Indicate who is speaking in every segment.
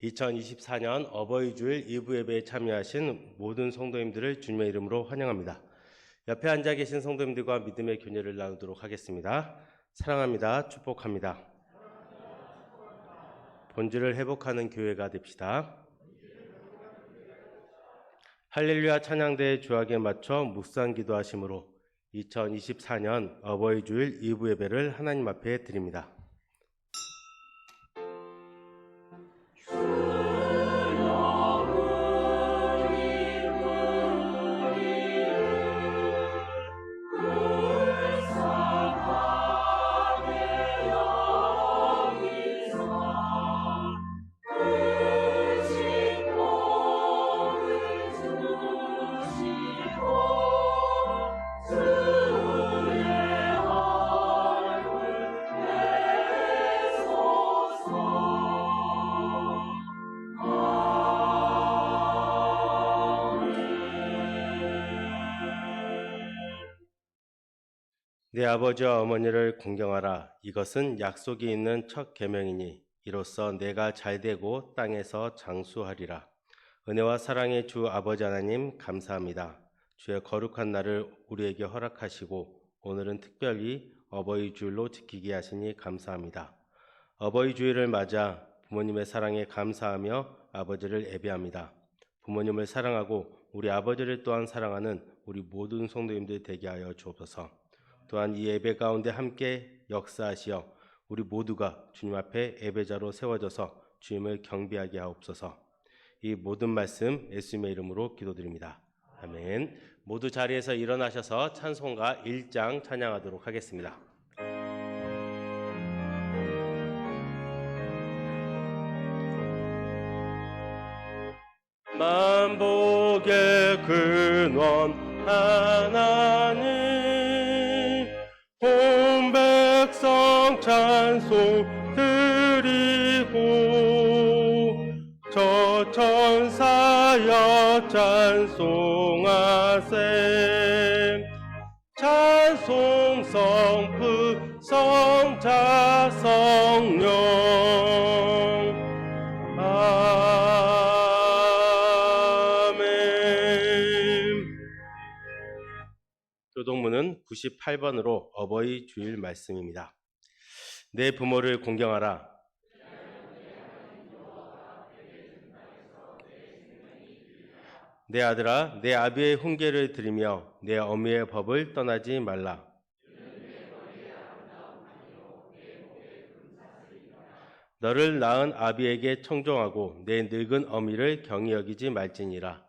Speaker 1: 2024년 어버이주일 2부 예배에 참여하신 모든 성도님들을 주님의 이름으로 환영합니다. 옆에 앉아 계신 성도님들과 믿음의 교제를 나누도록 하겠습니다. 사랑합니다. 축복합니다. 본질을 회복하는 교회가 됩시다. 할렐루야 찬양대의 주악에 맞춰 묵상 기도하심으로 2024년 어버이주일 2부 예배를 하나님 앞에 드립니다. 내 아버지와 어머니를 공경하라. 이것은 약속이 있는 첫 계명이니 이로써 내가 잘되고 땅에서 장수하리라. 은혜와 사랑의 주 아버지 하나님 감사합니다. 주의 거룩한 날을 우리에게 허락하시고 오늘은 특별히 어버이 주일로 지키게 하시니 감사합니다. 어버이 주일을 맞아 부모님의 사랑에 감사하며 아버지를 예배합니다. 부모님을 사랑하고 우리 아버지를 또한 사랑하는 우리 모든 성도님들 되게 하여 주옵소서. 또한 이 예배 가운데 함께 역사하시어 우리 모두가 주님 앞에 예배자로 세워져서 주님을 경배하게 하옵소서. 이 모든 말씀 예수님의 이름으로 기도드립니다. 아멘. 모두 자리에서 일어나셔서 찬송가 1장 찬양하도록 하겠습니다. 만복의 근원 하나님 온 백성 찬송 드리고 저 천사여 찬송하세 찬송 성부 성자 성령 교동문은 98번으로 어버이 주일 말씀입니다. 내 부모를 공경하라. 내 아들아, 내 아비의 훈계를 들으며 내 어미의 법을 떠나지 말라. 너를 낳은 아비에게 청종하고 내 늙은 어미를 경히 여기지 말지니라.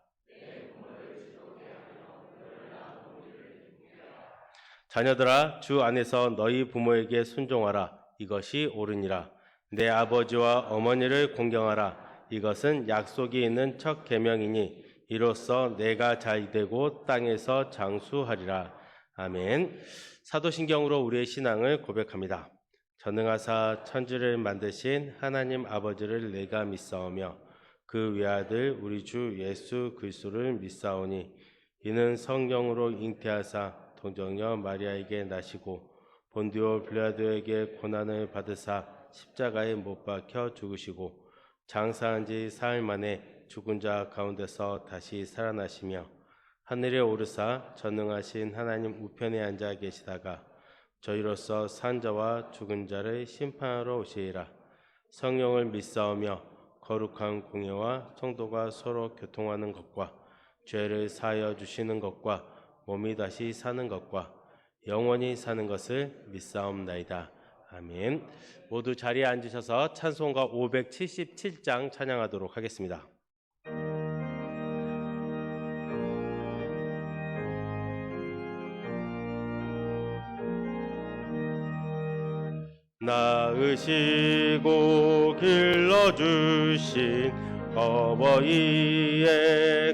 Speaker 1: 자녀들아, 주 안에서 너희 부모에게 순종하라. 이것이 옳으니라. 내 아버지와 어머니를 공경하라. 이것은 약속이 있는 첫 계명이니 이로써 내가 잘되고 땅에서 장수하리라. 아멘. 사도신경으로 우리의 신앙을 고백합니다. 전능하사 천지를 만드신 하나님 아버지를 내가 믿사오며 그 외아들 우리 주 예수 그리스도를 믿사오니 이는 성령으로 잉태하사 동정녀 마리아에게 나시고 본디오 빌라도에게 고난을 받으사 십자가에 못 박혀 죽으시고 장사한 지 사흘 만에 죽은 자 가운데서 다시 살아나시며 하늘에 오르사 전능하신 하나님 우편에 앉아 계시다가 저희로서 산 자와 죽은 자를 심판하러 오시리라. 성령을 믿사오며 거룩한 공예와 성도가 서로 교통하는 것과 죄를 사하여 주시는 것과 몸이 다시 사는 것과 영원히 사는 것을 믿사옵나이다. 아멘. 모두 자리에 앉으셔서 찬송가 577장 찬양하도록 하겠습니다. 낳으시고 길러주신 어버이의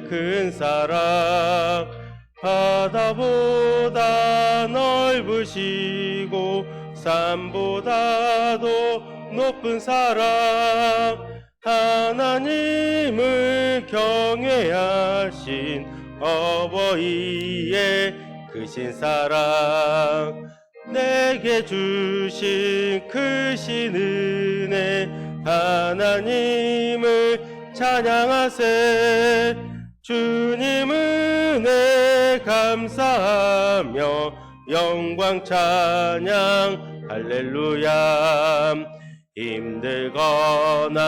Speaker 1: 큰 사랑 바다보다 넓으시고 산보다도 높은 사랑 하나님을 경외하신 어버이의 크신 사랑 내게 주신 크신 은혜 하나님을 찬양하세. 주님 은혜 감사하며 영광 찬양 할렐루야. 힘들거나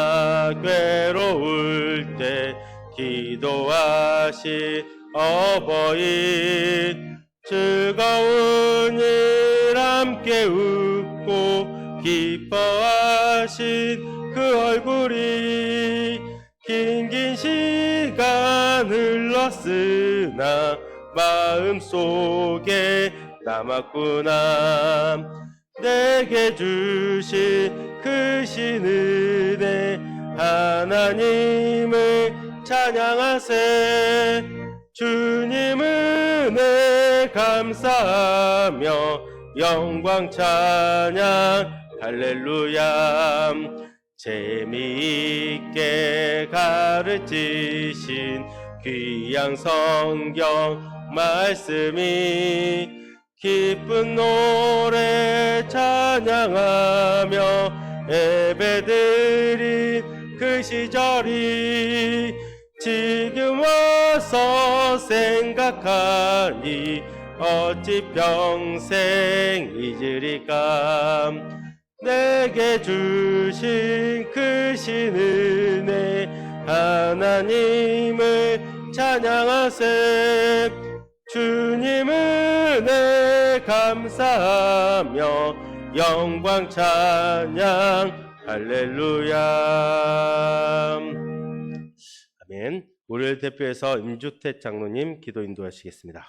Speaker 1: 괴로울 때 기도하시 어버이, 즐거운 일 함께 웃고 기뻐하신 그 얼굴이 긴 시간 흘렀으나 마음속에 남았구나. 내게 주신 크신 은혜 하나님을 찬양하세. 주님 은혜 감사하며 영광 찬양 할렐루야. 재미있게 가르치신 귀한 성경 말씀이 기쁜 노래 찬양하며 예배드린 그 시절이 지금 와서 생각하니 어찌 평생 잊으리까. 내게 주신 크신 은혜 하나님을 찬양하세. 주님 은혜 감사하며 영광 찬양 할렐루야. 아멘. 우리를 대표해서 임주택 장로님 기도 인도하시겠습니다.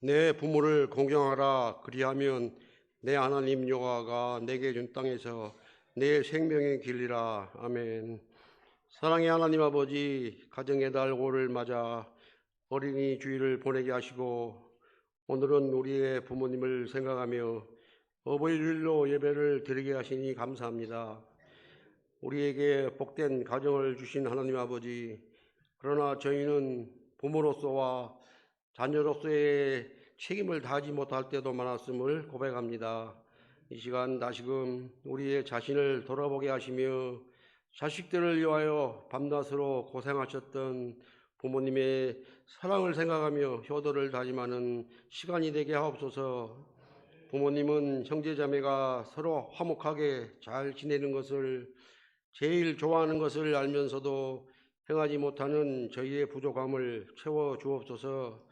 Speaker 2: 내 부모를 공경하라. 그리하면 내 하나님 여호와가 내게 준 땅에서 내 생명의 길이라. 아멘. 사랑의 하나님 아버지, 가정의 달 5를 맞아 어린이 주일을 보내게 하시고 오늘은 우리의 부모님을 생각하며 어버이주일로 예배를 드리게 하시니 감사합니다. 우리에게 복된 가정을 주신 하나님 아버지, 그러나 저희는 부모로서와 자녀로서의 책임을 다하지 못할 때도 많았음을 고백합니다. 이 시간 다시금 우리의 자신을 돌아보게 하시며 자식들을 위하여 밤낮으로 고생하셨던 부모님의 사랑을 생각하며 효도를 다짐하는 시간이 되게 하옵소서. 부모님은 형제자매가 서로 화목하게 잘 지내는 것을 제일 좋아하는 것을 알면서도 행하지 못하는 저희의 부족함을 채워 주옵소서.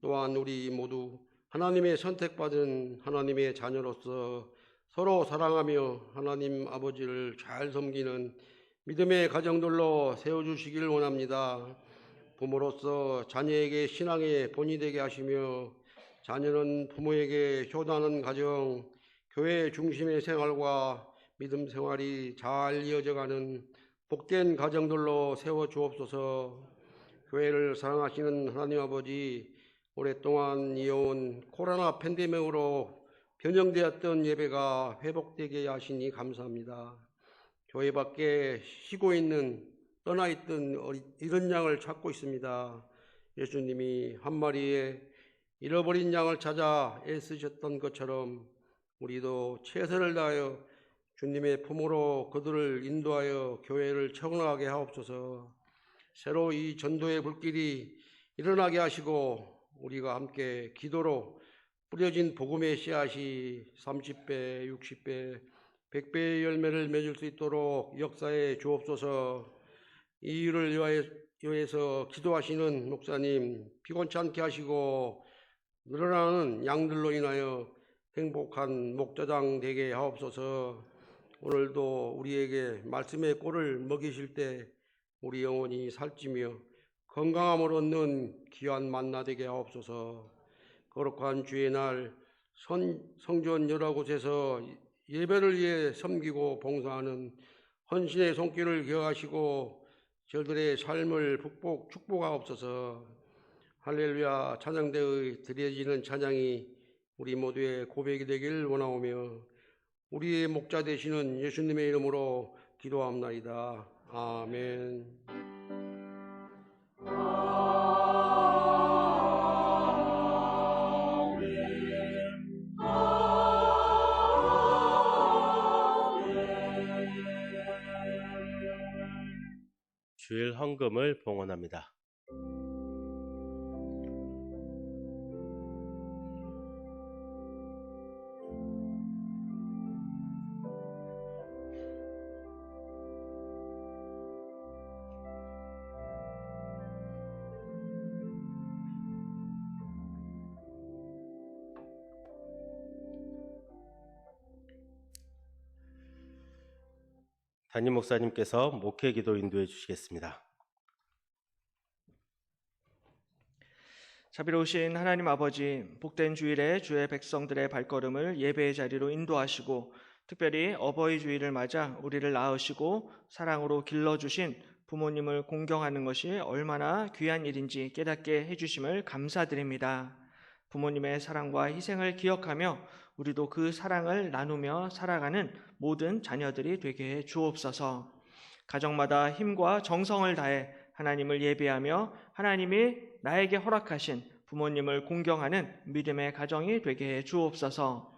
Speaker 2: 또한 우리 모두 하나님의 선택받은 하나님의 자녀로서 서로 사랑하며 하나님 아버지를 잘 섬기는 믿음의 가정들로 세워주시길 원합니다. 부모로서 자녀에게 신앙의 본이 되게 하시며 자녀는 부모에게 효도하는 가정, 교회 중심의 생활과 믿음 생활이 잘 이어져가는 복된 가정들로 세워주옵소서. 교회를 사랑하시는 하나님 아버지, 오랫동안 이어온 코로나 팬데믹으로 변형되었던 예배가 회복되게 하시니 감사합니다. 교회 밖에 쉬고 있는, 떠나 있던 잃은 양을 찾고 있습니다. 예수님이 한 마리의 잃어버린 양을 찾아 애쓰셨던 것처럼 우리도 최선을 다하여 주님의 품으로 그들을 인도하여 교회를 청원하게 하옵소서. 새로 이 전도의 불길이 일어나게 하시고 우리가 함께 기도로 뿌려진 복음의 씨앗이 30배, 60배, 100배의 열매를 맺을 수 있도록 역사해 주옵소서. 이 일을 위해서 기도하시는 목사님 피곤치 않게 하시고 늘어나는 양들로 인하여 행복한 목자장 되게 하옵소서. 오늘도 우리에게 말씀의 꼴을 먹이실 때 우리 영혼이 살찌며 건강함을 얻는 귀한 만나 되게 하옵소서. 거룩한 주의 날 성전 여러 곳에서 예배를 위해 섬기고 봉사하는 헌신의 손길을 기억하시고 저들의 삶을 축복하옵소서. 할렐루야. 찬양대의 드려지는 찬양이 우리 모두의 고백이 되길 원하오며 우리의 목자 되시는 예수님의 이름으로 기도합나이다. 아멘.
Speaker 1: 주일 헌금을 봉헌합니다. 담임 목사님께서 목회 기도 인도해 주시겠습니다.
Speaker 3: 자비로우신 하나님 아버지, 복된 주일에 주의 백성들의 발걸음을 예배의 자리로 인도하시고 특별히 어버이 주일을 맞아 우리를 낳으시고 사랑으로 길러주신 부모님을 공경하는 것이 얼마나 귀한 일인지 깨닫게 해주심을 감사드립니다. 부모님의 사랑과 희생을 기억하며 우리도 그 사랑을 나누며 살아가는 모든 자녀들이 되게 해 주옵소서. 가정마다 힘과 정성을 다해 하나님을 예배하며 하나님이 나에게 허락하신 부모님을 공경하는 믿음의 가정이 되게 해 주옵소서.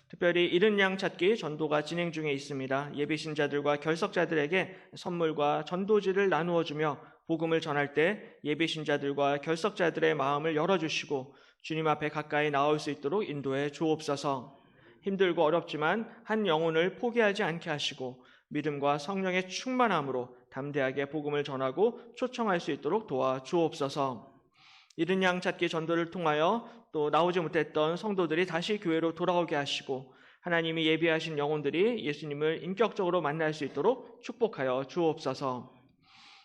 Speaker 3: 특별히 잃은 양 찾기 전도가 진행 중에 있습니다. 예비 신자들과 결석자들에게 선물과 전도지를 나누어 주며 복음을 전할 때 예비 신자들과 결석자들의 마음을 열어주시고 주님 앞에 가까이 나올 수 있도록 인도해 주옵소서. 힘들고 어렵지만 한 영혼을 포기하지 않게 하시고 믿음과 성령의 충만함으로 담대하게 복음을 전하고 초청할 수 있도록 도와 주옵소서. 잃은 양 찾기 전도를 통하여 또 나오지 못했던 성도들이 다시 교회로 돌아오게 하시고 하나님이 예비하신 영혼들이 예수님을 인격적으로 만날 수 있도록 축복하여 주옵소서.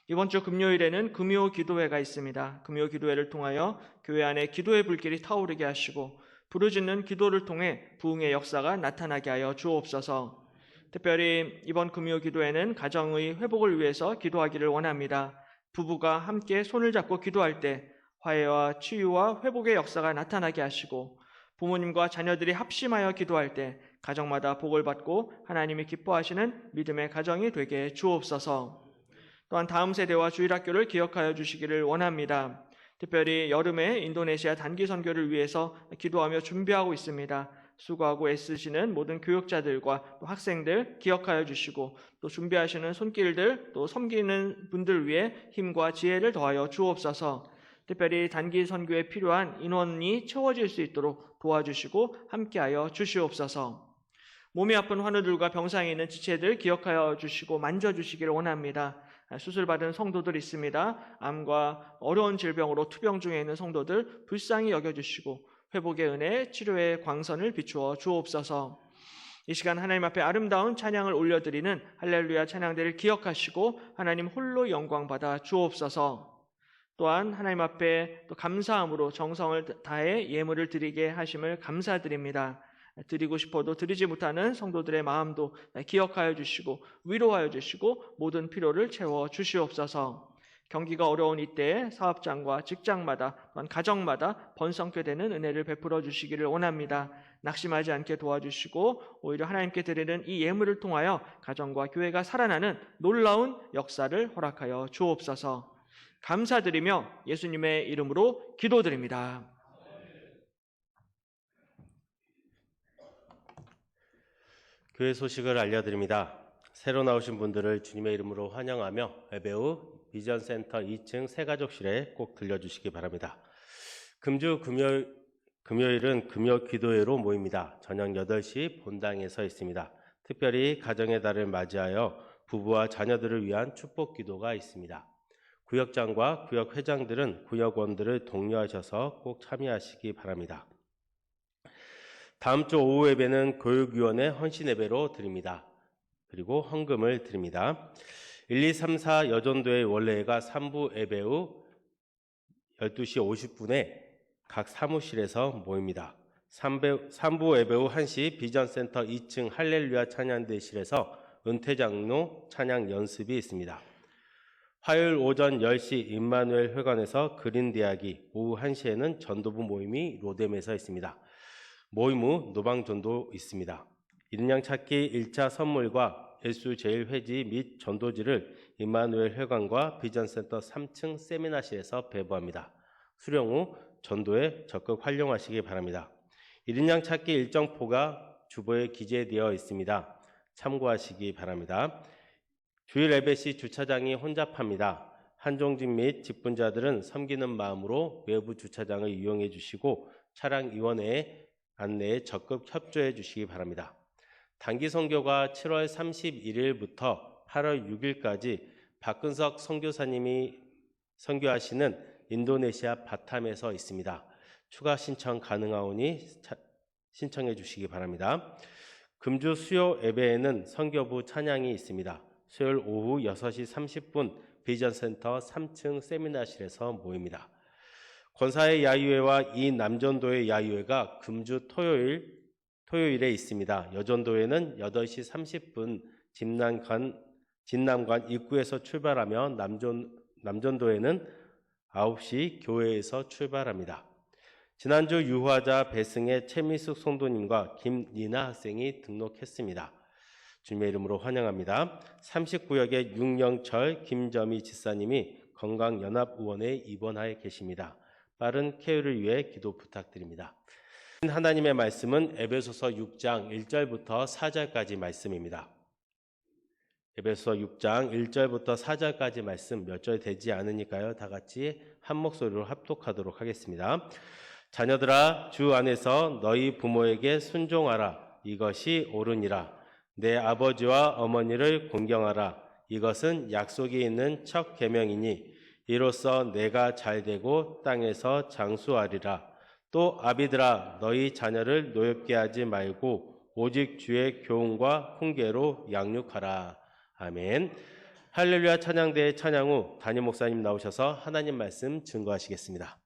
Speaker 3: 이번 주 금요일에는 금요 기도회가 있습니다. 금요 기도회를 통하여 교회 안에 기도의 불길이 타오르게 하시고 부르짖는 기도를 통해 부흥의 역사가 나타나게 하여 주옵소서. 특별히 이번 금요 기도회는 가정의 회복을 위해서 기도하기를 원합니다. 부부가 함께 손을 잡고 기도할 때 화해와 치유와 회복의 역사가 나타나게 하시고 부모님과 자녀들이 합심하여 기도할 때 가정마다 복을 받고 하나님이 기뻐하시는 믿음의 가정이 되게 해 주옵소서. 또한 다음 세대와 주일학교를 기억하여 주시기를 원합니다. 특별히 여름에 인도네시아 단기 선교를 위해서 기도하며 준비하고 있습니다. 수고하고 애쓰시는 모든 교육자들과 또 학생들 기억하여 주시고 또 준비하시는 손길들 또 섬기는 분들 위해 힘과 지혜를 더하여 주옵소서. 특별히 단기 선교에 필요한 인원이 채워질 수 있도록 도와주시고 함께하여 주시옵소서. 몸이 아픈 환우들과 병상에 있는 지체들 기억하여 주시고 만져주시기를 원합니다. 수술받은 성도들 있습니다. 암과 어려운 질병으로 투병 중에 있는 성도들 불쌍히 여겨주시고 회복의 은혜, 치료의 광선을 비추어 주옵소서. 이 시간 하나님 앞에 아름다운 찬양을 올려드리는 할렐루야 찬양대를 기억하시고 하나님 홀로 영광받아 주옵소서. 또한 하나님 앞에 또 감사함으로 정성을 다해 예물을 드리게 하심을 감사드립니다. 드리고 싶어도 드리지 못하는 성도들의 마음도 기억하여 주시고 위로하여 주시고 모든 필요를 채워 주시옵소서. 경기가 어려운 이때에 사업장과 직장마다 또한 가정마다 번성케 되는 은혜를 베풀어 주시기를 원합니다. 낙심하지 않게 도와주시고 오히려 하나님께 드리는 이 예물을 통하여 가정과 교회가 살아나는 놀라운 역사를 허락하여 주옵소서. 감사드리며 예수님의 이름으로 기도드립니다.
Speaker 1: 교회 소식을 알려드립니다. 새로 나오신 분들을 주님의 이름으로 환영하며 예배 후 비전센터 2층 새가족실에 꼭 들려주시기 바랍니다. 금주 금요일은 금요 기도회로 모입니다. 저녁 8시 본당에 서 있습니다. 특별히 가정의 달을 맞이하여 부부와 자녀들을 위한 축복 기도가 있습니다. 구역장과 구역회장들은 구역원들을 독려하셔서 꼭 참여하시기 바랍니다. 다음 주 오후 예배는 교육위원회 헌신 예배로 드립니다. 그리고 헌금을 드립니다. 1, 2, 3, 4 여전도의 원래가 3부 예배 후 12시 50분에 각 사무실에서 모입니다. 3부 예배 후 1시 비전센터 2층 할렐루야 찬양대실에서 은퇴장로 찬양 연습이 있습니다. 화요일 오전 10시 임마누엘 회관에서 그린대학이, 오후 1시에는 전도부 모임이 로뎀에서 있습니다. 모임 후 노방전도 있습니다. 잃은 양 찾기 1차 선물과 예수제일회지 및 전도지를 임마누엘 회관과 비전센터 3층 세미나실에서 배부합니다. 수령 후 전도에 적극 활용하시기 바랍니다. 잃은 양 찾기 일정표가 주보에 기재되어 있습니다. 참고하시기 바랍니다. 주일 예배 시 주차장이 혼잡합니다. 한종직 및 직분자들은 섬기는 마음으로 외부 주차장을 이용해 주시고 차량위원회의 안내에 적극 협조해 주시기 바랍니다. 단기 선교가 7월 31일부터 8월 6일까지 박근석 선교사님이 선교하시는 인도네시아 바탐에서 있습니다. 추가 신청 가능하오니 신청해 주시기 바랍니다. 금주 수요 예배에는 선교부 찬양이 있습니다. 수요일 오후 6시 30분 비전센터 3층 세미나실에서 모입니다. 권사의 야유회와 이 남전도의 야유회가 금주 토요일에 있습니다. 여전도회는 8시 30분 진남관 입구에서 출발하며 남전도회는 9시 교회에서 출발합니다. 지난주 유화자 배승의 최미숙 성도님과 김리나 학생이 등록했습니다. 주님의 이름으로 환영합니다. 39역의 윤영철, 김점희 지사님이 건강연합의원에 입원하여 계십니다. 빠른 쾌유를 위해 기도 부탁드립니다. 하나님의 말씀은 에베소서 6장 1절부터 4절까지 말씀입니다. 에베소서 6장 1절부터 4절까지 말씀 몇 절 되지 않으니까요. 다 같이 한 목소리로 합독하도록 하겠습니다. 자녀들아, 주 안에서 너희 부모에게 순종하라. 이것이 옳으니라. 내 아버지와 어머니를 공경하라. 이것은 약속이 있는 첫 계명이니 이로써 내가 잘되고 땅에서 장수하리라. 또 아비들아, 너희 자녀를 노엽게 하지 말고 오직 주의 교훈과 훈계로 양육하라. 아멘. 할렐루야 찬양대의 찬양 후 담임 목사님 나오셔서 하나님 말씀 증거하시겠습니다.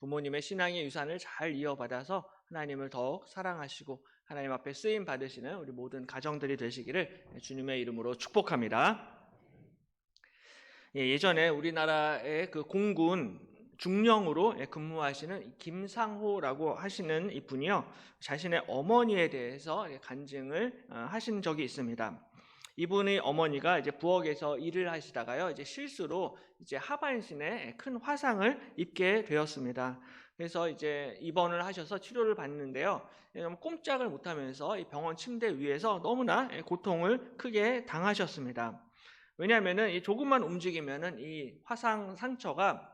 Speaker 3: 부모님의 신앙의 유산을 잘 이어받아서 하나님을 더욱 사랑하시고 하나님 앞에 쓰임 받으시는 우리 모든 가정들이 되시기를 주님의 이름으로 축복합니다. 예전에 우리나라의 그 공군 중령으로 근무하시는 김상호라고 하시는 이분이요, 자신의 어머니에 대해서 간증을 하신 적이 있습니다. 이분의 어머니가 이제 부엌에서 일을 하시다가요, 이제 실수로 이제 하반신에 큰 화상을 입게 되었습니다. 그래서 이제 입원을 하셔서 치료를 받는데요, 꼼짝을 못하면서 이 병원 침대 위에서 너무나 고통을 크게 당하셨습니다. 왜냐하면은 이 조금만 움직이면은 이 화상 상처가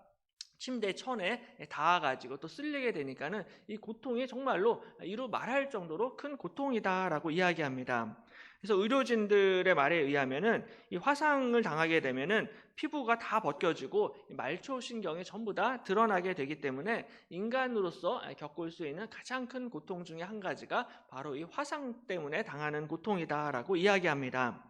Speaker 3: 침대 천에 닿아가지고 또 쓸리게 되니까는 이 고통이 정말로 이루 말할 정도로 큰 고통이다라고 이야기합니다. 그래서 의료진들의 말에 의하면은 이 화상을 당하게 되면은 피부가 다 벗겨지고 말초 신경이 전부 다 드러나게 되기 때문에 인간으로서 겪을 수 있는 가장 큰 고통 중에 한 가지가 바로 이 화상 때문에 당하는 고통이다라고 이야기합니다.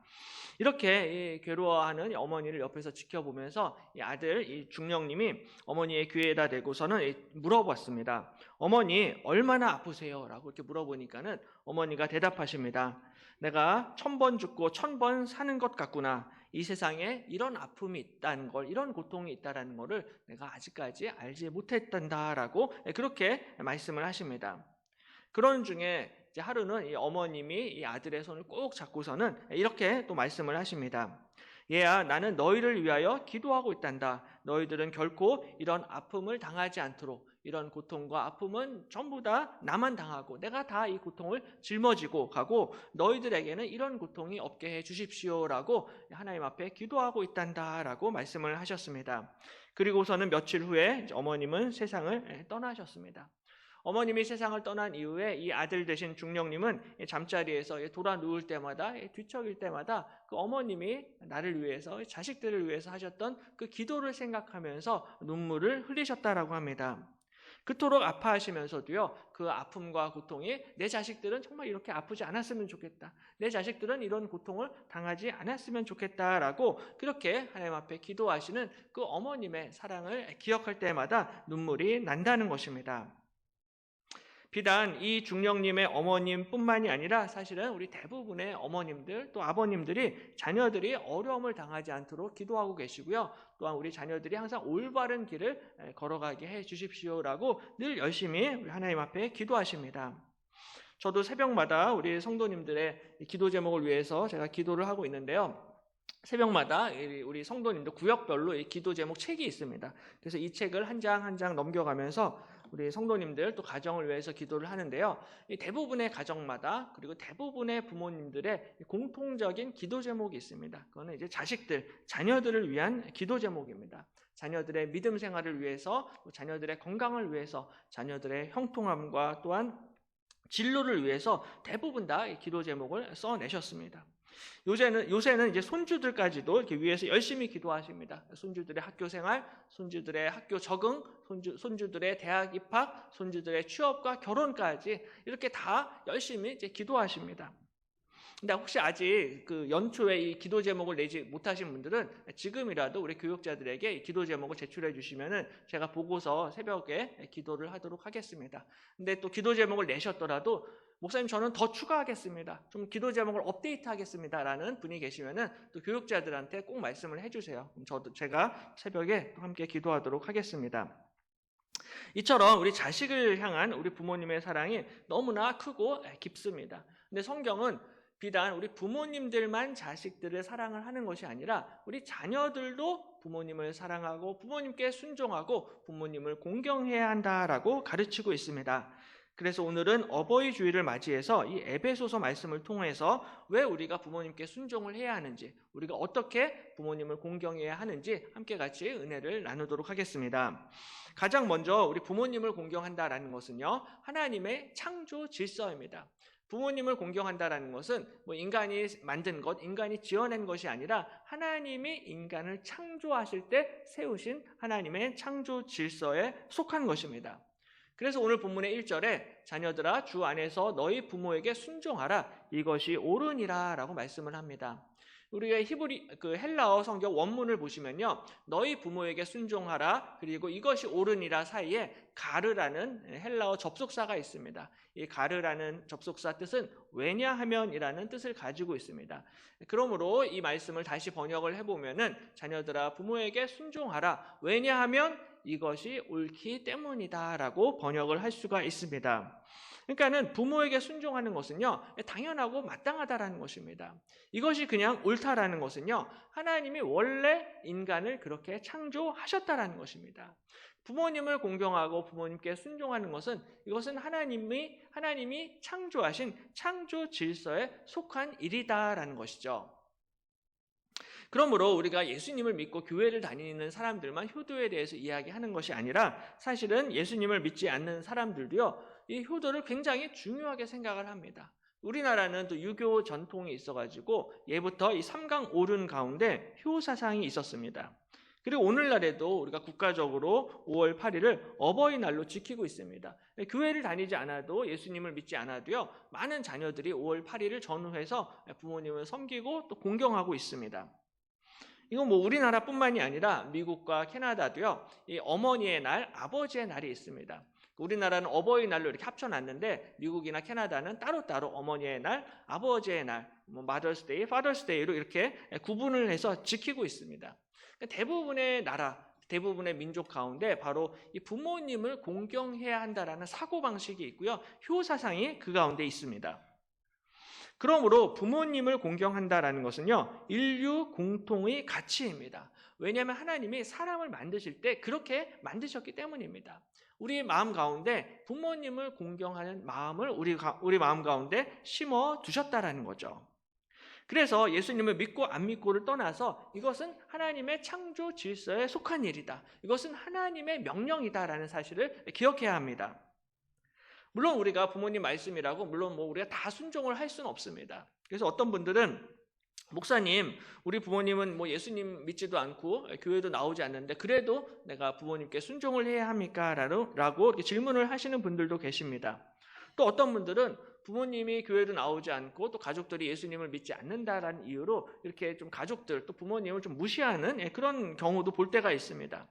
Speaker 3: 이렇게 괴로워하는 어머니를 옆에서 지켜보면서 이 아들 이 중령님이 어머니의 귀에다 대고서는 물어봤습니다. 어머니 얼마나 아프세요? 라고 이렇게 물어보니까는 어머니가 대답하십니다. 내가 1000번 죽고 1000번 사는 것 같구나. 이 세상에 이런 아픔이 있다는 걸, 이런 고통이 있다는 것을 내가 아직까지 알지 못했단다라고 그렇게 말씀을 하십니다. 그런 중에 이제 하루는 이 어머님이 이 아들의 손을 꼭 잡고서는 이렇게 또 말씀을 하십니다. 얘야, 나는 너희를 위하여 기도하고 있단다. 너희들은 결코 이런 아픔을 당하지 않도록, 이런 고통과 아픔은 전부 다 나만 당하고 내가 다 이 고통을 짊어지고 가고 너희들에게는 이런 고통이 없게 해 주십시오라고 하나님 앞에 기도하고 있단다라고 말씀을 하셨습니다. 그리고서는 며칠 후에 어머님은 세상을 떠나셨습니다. 어머님이 세상을 떠난 이후에 이 아들 되신 중령님은 잠자리에서 돌아 누울 때마다, 뒤척일 때마다 그 어머님이 나를 위해서, 자식들을 위해서 하셨던 그 기도를 생각하면서 눈물을 흘리셨다라고 합니다. 그토록 아파하시면서도요, 그 아픔과 고통이 내 자식들은 정말 이렇게 아프지 않았으면 좋겠다, 내 자식들은 이런 고통을 당하지 않았으면 좋겠다라고 그렇게 하나님 앞에 기도하시는 그 어머님의 사랑을 기억할 때마다 눈물이 난다는 것입니다. 비단 이 중령님의 어머님뿐만이 아니라 사실은 우리 대부분의 어머님들 또 아버님들이 자녀들이 어려움을 당하지 않도록 기도하고 계시고요. 또한 우리 자녀들이 항상 올바른 길을 걸어가게 해 주십시오라고 늘 열심히 우리 하나님 앞에 기도하십니다. 저도 새벽마다 우리 성도님들의 기도 제목을 위해서 제가 기도를 하고 있는데요. 새벽마다 우리 성도님들 구역별로 이 기도 제목 책이 있습니다. 그래서 이 책을 한 장 한 장 넘겨가면서 우리 성도님들 또 가정을 위해서 기도를 하는데요. 대부분의 가정마다 그리고 대부분의 부모님들의 공통적인 기도 제목이 있습니다. 그거는 이제 자식들, 자녀들을 위한 기도 제목입니다. 자녀들의 믿음 생활을 위해서, 자녀들의 건강을 위해서, 자녀들의 형통함과 또한 진로를 위해서 대부분 다 기도 제목을 써내셨습니다. 요새는 이제 손주들까지도 이렇게 위해서 열심히 기도하십니다. 손주들의 학교 생활, 손주들의 학교 적응, 손주들의 대학 입학, 손주들의 취업과 결혼까지 이렇게 다 열심히 이제 기도하십니다. 근데 혹시 아직 그 연초에 이 기도 제목을 내지 못하신 분들은 지금이라도 우리 교육자들에게 기도 제목을 제출해 주시면은 제가 보고서 새벽에 기도를 하도록 하겠습니다. 근데 또 기도 제목을 내셨더라도 목사님 저는 더 추가하겠습니다, 좀 기도 제목을 업데이트하겠습니다 라는 분이 계시면은 또 교육자들한테 꼭 말씀을 해주세요. 제가 새벽에 함께 기도하도록 하겠습니다. 이처럼 우리 자식을 향한 우리 부모님의 사랑이 너무나 크고 깊습니다. 근데 성경은 비단 우리 부모님들만 자식들을 사랑을 하는 것이 아니라 우리 자녀들도 부모님을 사랑하고 부모님께 순종하고 부모님을 공경해야 한다라고 가르치고 있습니다. 그래서 오늘은 어버이 주일을 맞이해서 이 에베소서 말씀을 통해서 왜 우리가 부모님께 순종을 해야 하는지, 우리가 어떻게 부모님을 공경해야 하는지 함께 같이 은혜를 나누도록 하겠습니다. 가장 먼저 우리 부모님을 공경한다라는 것은요, 하나님의 창조 질서입니다. 부모님을 공경한다라는 것은 인간이 만든 것, 인간이 지어낸 것이 아니라 하나님이 인간을 창조하실 때 세우신 하나님의 창조 질서에 속한 것입니다. 그래서 오늘 본문의 1절에 자녀들아 주 안에서 너희 부모에게 순종하라, 이것이 옳으니라 라고 말씀을 합니다. 우리가 그 헬라어 성경 원문을 보시면요, 너희 부모에게 순종하라, 그리고 이것이 옳으니라 사이에 가르라는 헬라어 접속사가 있습니다. 이 가르라는 접속사 뜻은 왜냐하면이라는 뜻을 가지고 있습니다. 그러므로 이 말씀을 다시 번역을 해보면은 자녀들아 부모에게 순종하라, 왜냐하면 이것이 옳기 때문이다라고 번역을 할 수가 있습니다. 그러니까는 부모에게 순종하는 것은요, 당연하고 마땅하다라는 것입니다. 이것이 그냥 옳다라는 것은요, 하나님이 원래 인간을 그렇게 창조하셨다라는 것입니다. 부모님을 공경하고 부모님께 순종하는 것은, 이것은 하나님이 창조하신 창조 질서에 속한 일이다라는 것이죠. 그러므로 우리가 예수님을 믿고 교회를 다니는 사람들만 효도에 대해서 이야기하는 것이 아니라, 사실은 예수님을 믿지 않는 사람들도요, 이 효도를 굉장히 중요하게 생각을 합니다. 우리나라는 또 유교 전통이 있어가지고 예부터 이 삼강오륜 가운데 효사상이 있었습니다. 그리고 오늘날에도 우리가 국가적으로 5월 8일을 어버이날로 지키고 있습니다. 교회를 다니지 않아도, 예수님을 믿지 않아도요, 많은 자녀들이 5월 8일을 전후해서 부모님을 섬기고 또 공경하고 있습니다. 이건 뭐 우리나라뿐만이 아니라 미국과 캐나다도요, 이 어머니의 날, 아버지의 날이 있습니다. 우리나라는 어버이날로 이렇게 합쳐놨는데, 미국이나 캐나다는 따로따로 어머니의 날, 아버지의 날, 뭐 Mother's Day, Father's Day로 이렇게 구분을 해서 지키고 있습니다. 대부분의 나라, 대부분의 민족 가운데 바로 이 부모님을 공경해야 한다라는 사고방식이 있고요, 효사상이 그 가운데 있습니다. 그러므로 부모님을 공경한다라는 것은요, 인류 공통의 가치입니다. 왜냐하면 하나님이 사람을 만드실 때 그렇게 만드셨기 때문입니다. 우리 마음 가운데 부모님을 공경하는 마음을 우리 마음 가운데 심어 두셨다라는 거죠. 그래서 예수님을 믿고 안 믿고를 떠나서 이것은 하나님의 창조 질서에 속한 일이다, 이것은 하나님의 명령이다라는 사실을 기억해야 합니다. 물론 우리가 부모님 말씀이라고 물론 뭐 우리가 다 순종을 할 수는 없습니다. 그래서 어떤 분들은, 목사님, 우리 부모님은 뭐 예수님 믿지도 않고 교회도 나오지 않는데 그래도 내가 부모님께 순종을 해야 합니까? 라고 이렇게 질문을 하시는 분들도 계십니다. 또 어떤 분들은 부모님이 교회도 나오지 않고 또 가족들이 예수님을 믿지 않는다라는 이유로 이렇게 좀 가족들, 또 부모님을 좀 무시하는 그런 경우도 볼 때가 있습니다.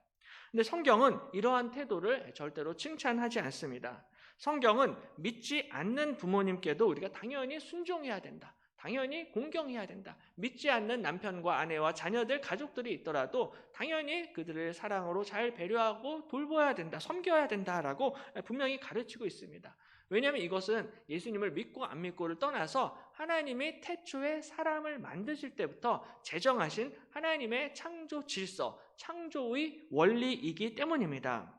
Speaker 3: 근데 성경은 이러한 태도를 절대로 칭찬하지 않습니다. 성경은 믿지 않는 부모님께도 우리가 당연히 순종해야 된다, 당연히 공경해야 된다, 믿지 않는 남편과 아내와 자녀들, 가족들이 있더라도 당연히 그들을 사랑으로 잘 배려하고 돌봐야 된다, 섬겨야 된다라고 분명히 가르치고 있습니다. 왜냐하면 이것은 예수님을 믿고 안 믿고를 떠나서 하나님이 태초에 사람을 만드실 때부터 제정하신 하나님의 창조 질서, 창조의 원리이기 때문입니다.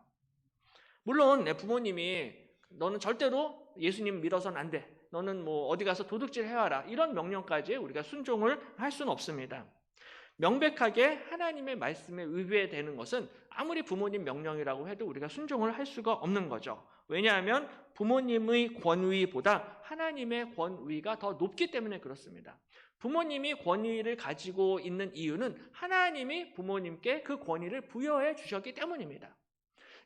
Speaker 3: 물론 내 부모님이 너는 절대로 예수님 믿어서는 안 돼, 너는 뭐 어디 가서 도둑질 해와라, 이런 명령까지 우리가 순종을 할 수는 없습니다. 명백하게 하나님의 말씀에 위배되는 것은 아무리 부모님 명령이라고 해도 우리가 순종을 할 수가 없는 거죠. 왜냐하면 부모님의 권위보다 하나님의 권위가 더 높기 때문에 그렇습니다. 부모님이 권위를 가지고 있는 이유는 하나님이 부모님께 그 권위를 부여해 주셨기 때문입니다.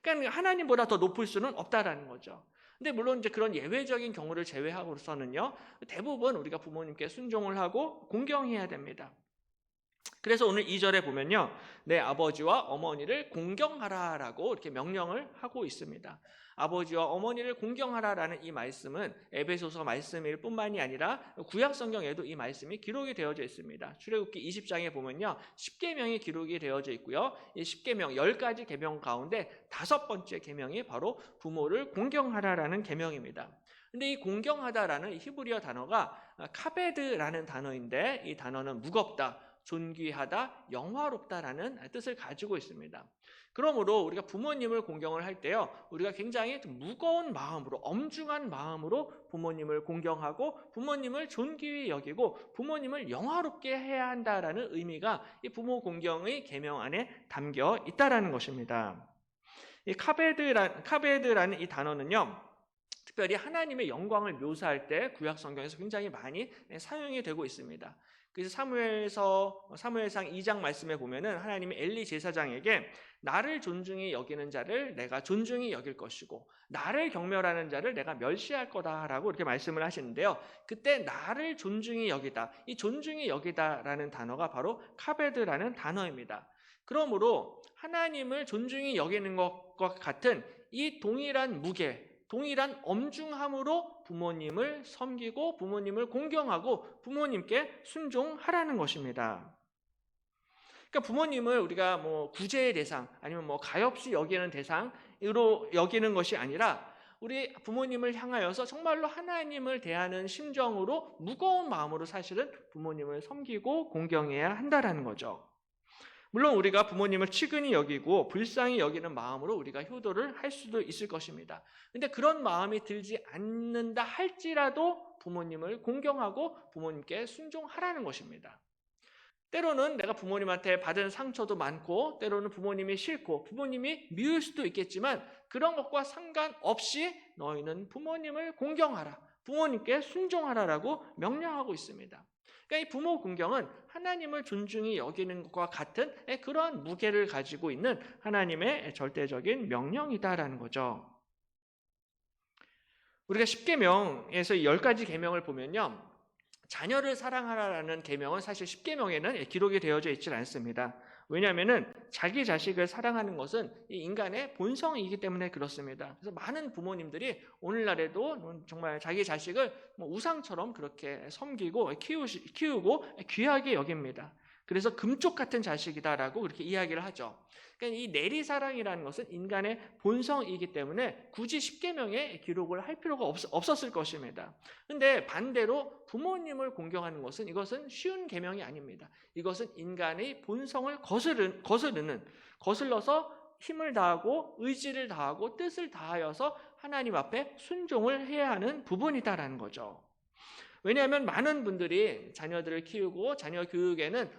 Speaker 3: 그러니까 하나님보다 더 높을 수는 없다라는 거죠. 근데 물론 이제 그런 예외적인 경우를 제외하고서는요, 대부분 우리가 부모님께 순종을 하고 공경해야 됩니다. 그래서 오늘 2절에 보면요, 내 아버지와 어머니를 공경하라라고 이렇게 명령을 하고 있습니다. 아버지와 어머니를 공경하라라는 이 말씀은 에베소서 말씀일 뿐만이 아니라 구약 성경에도 이 말씀이 기록이 되어져 있습니다. 출애굽기 20장에 보면요, 10계명이 기록이 되어져 있고요, 이 10계명 10가지 계명 가운데 5번째 계명이 바로 부모를 공경하라라는 계명입니다. 근데 이 공경하다라는 이 히브리어 단어가 카베드라는 단어인데, 이 단어는 무겁다, 존귀하다, 영화롭다라는 뜻을 가지고 있습니다. 그러므로 우리가 부모님을 공경을 할 때요, 우리가 굉장히 무거운 마음으로, 엄중한 마음으로 부모님을 공경하고 부모님을 존귀히 여기고 부모님을 영화롭게 해야 한다라는 의미가 이 부모 공경의 계명 안에 담겨 있다라는 것입니다. 이 카베드라는 이 단어는요, 특별히 하나님의 영광을 묘사할 때 구약 성경에서 굉장히 많이 사용이 되고 있습니다. 그래서 사무엘상 2장 말씀에 보면은 하나님이 엘리 제사장에게 나를 존중히 여기는 자를 내가 존중히 여길 것이고 나를 경멸하는 자를 내가 멸시할 거다라고 이렇게 말씀을 하시는데요. 그때 나를 존중히 여기다, 이 존중히 여기다라는 단어가 바로 카베드라는 단어입니다. 그러므로 하나님을 존중히 여기는 것과 같은 이 동일한 무게, 동일한 엄중함으로 부모님을 섬기고 부모님을 공경하고 부모님께 순종하라는 것입니다. 그러니까 부모님을 우리가 뭐 구제의 대상 아니면 뭐 가엾이 여기는 대상으로 여기는 것이 아니라 우리 부모님을 향하여서 정말로 하나님을 대하는 심정으로 무거운 마음으로 사실은 부모님을 섬기고 공경해야 한다라는 거죠. 물론 우리가 부모님을 측은히 여기고 불쌍히 여기는 마음으로 우리가 효도를 할 수도 있을 것입니다. 그런데 그런 마음이 들지 않는다 할지라도 부모님을 공경하고 부모님께 순종하라는 것입니다. 때로는 내가 부모님한테 받은 상처도 많고 때로는 부모님이 싫고 부모님이 미울 수도 있겠지만 그런 것과 상관없이 너희는 부모님을 공경하라, 부모님께 순종하라라고 명령하고 있습니다. 그러니까 이 부모 공경은 하나님을 존중히 여기는 것과 같은 그런 무게를 가지고 있는 하나님의 절대적인 명령이다라는 거죠. 우리가 10계명에서 10가지 계명을 보면요, 자녀를 사랑하라라는 계명은 사실 10계명에는 기록이 되어져 있지 않습니다. 왜냐하면 자기 자식을 사랑하는 것은 이 인간의 본성이기 때문에 그렇습니다. 그래서 많은 부모님들이 오늘날에도 정말 자기 자식을 우상처럼 그렇게 섬기고 키우고 귀하게 여깁니다. 그래서 금쪽 같은 자식이다라고 그렇게 이야기를 하죠. 그러니까 이 내리사랑이라는 것은 인간의 본성이기 때문에 굳이 10계명에 기록을 할 필요가 없었을 것입니다. 그런데 반대로 부모님을 공경하는 것은 이것은 쉬운 계명이 아닙니다. 이것은 인간의 본성을 거슬러서 힘을 다하고 의지를 다하고 뜻을 다하여서 하나님 앞에 순종을 해야 하는 부분이다라는 거죠. 왜냐하면 많은 분들이 자녀들을 키우고 자녀 교육에는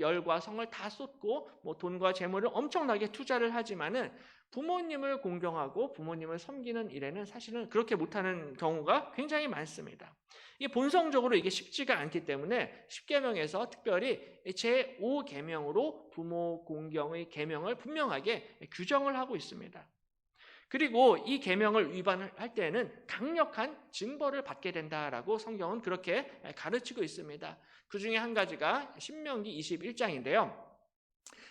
Speaker 3: 열과 성을 다 쏟고 돈과 재물을 엄청나게 투자를 하지만은 부모님을 공경하고 부모님을 섬기는 일에는 사실은 그렇게 못하는 경우가 굉장히 많습니다. 이게 본성적으로 이게 쉽지가 않기 때문에 10계명에서 특별히 제5계명으로 부모 공경의 계명을 분명하게 규정을 하고 있습니다. 그리고 이 계명을 위반할 때에는 강력한 징벌을 받게 된다라고 성경은 그렇게 가르치고 있습니다. 그 중에 한 가지가 신명기 21장인데요.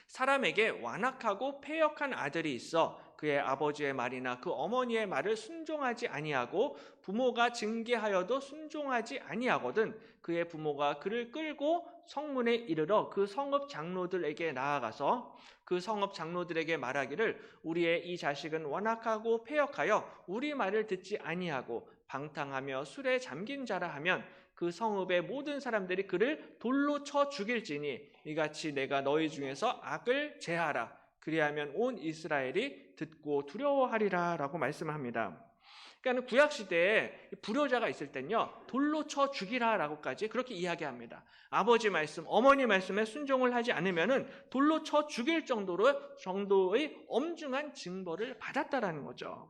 Speaker 3: 사람에게 완악하고 패역한 아들이 있어 그의 아버지의 말이나 그 어머니의 말을 순종하지 아니하고 부모가 징계하여도 순종하지 아니하거든 그의 부모가 그를 끌고 성문에 이르러 그 성읍 장로들에게 나아가서 그 성읍 장로들에게 말하기를 우리의 이 자식은 완악하고 패역하여 우리 말을 듣지 아니하고 방탕하며 술에 잠긴 자라 하면 그 성읍의 모든 사람들이 그를 돌로 쳐 죽일지니 이같이 내가 너희 중에서 악을 제하라. 그리하면 온 이스라엘이 듣고 두려워하리라 라고 말씀합니다. 그러니까 구약시대에 불효자가 있을 땐요, 돌로 쳐 죽이라 라고까지 그렇게 이야기합니다. 아버지 말씀, 어머니 말씀에 순종을 하지 않으면 돌로 쳐 죽일 정도의 엄중한 징벌을 받았다라는 거죠.